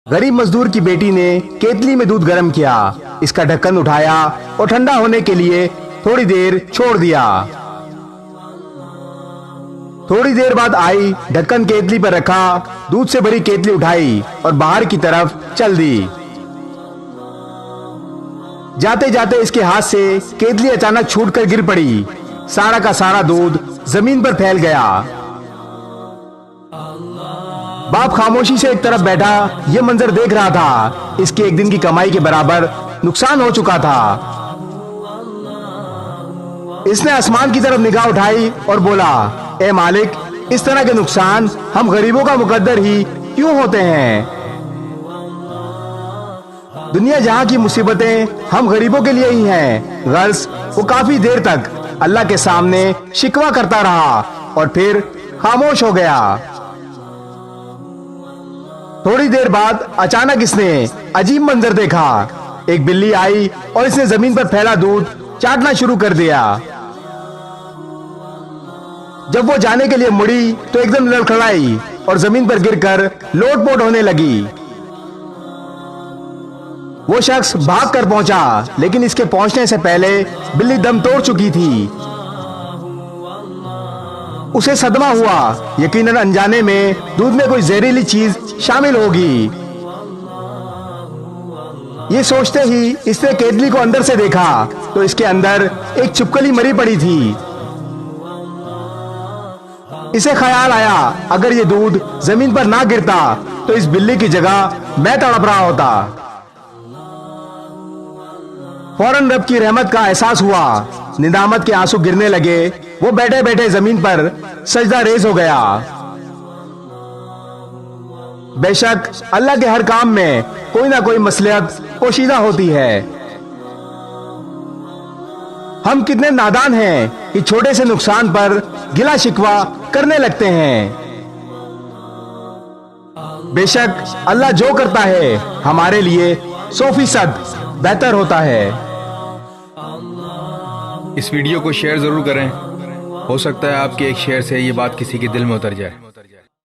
गरीब मजदूर की बेटी ने केतली में दूध गर्म किया, इसका ढक्कन उठाया और ठंडा होने के लिए थोड़ी देर छोड़ दिया। थोड़ी देर बाद आई, ढक्कन केतली पर रखा, दूध से भरी केतली उठाई और बाहर की तरफ चल दी। जाते जाते इसके हाथ से केतली अचानक छूटकर गिर पड़ी। सारा का सारा दूध जमीन पर फैल गया। बाप खामोशी से एक तरफ बैठा यह मंजर देख रहा था। इसके एक दिन की कमाई के बराबर नुकसान हो चुका था। इसने आसमान की तरफ निगाह उठाई और बोला, ए मालिक, इस तरह के नुकसान हम गरीबों का मुकद्दर ही क्यों होते हैं? दुनिया जहां की मुसीबतें हम गरीबों के लिए ही हैं। गर्ज वो काफी देर तक अल्लाह के सामने शिकवा करता रहा और फिर खामोश हो गया। थोड़ी देर बाद अचानक इसने अजीब मंजर देखा। एक बिल्ली आई और इसने जमीन पर फैला दूध चाटना शुरू कर दिया। जब वो जाने के लिए मुड़ी तो एकदम लड़खड़ाई और जमीन पर गिरकर लोटपोट होने लगी। वो शख्स भाग कर पहुंचा, लेकिन इसके पहुंचने से पहले बिल्ली दम तोड़ चुकी थी। उसे सदमा हुआ, यकीनन अनजाने में दूध में कोई जहरीली चीज शामिल होगी। ये सोचते ही इसने केतली को अंदर से देखा तो इसके अंदर एक छिपकली मरी पड़ी थी। इसे ख्याल आया, अगर ये दूध जमीन पर ना गिरता तो इस बिल्ली की जगह मैं तड़प रहा होता। फौरन रब की रहमत का एहसास हुआ। निदामत के आंसू गिरने लगे। वो बैठे बैठे जमीन पर सजदा रेज हो गया। बेशक अल्लाह के हर काम में कोई ना कोई मसलहत पोशीदा होती है। हम कितने नादान हैं कि छोटे से नुकसान पर गिला शिकवा करने लगते हैं। बेशक अल्लाह जो करता है हमारे लिए 100% बेहतर होता है। इस वीडियो को शेयर जरूर करें। हो सकता है आपके एक शेयर से ये बात किसी के दिल में उतर जाए।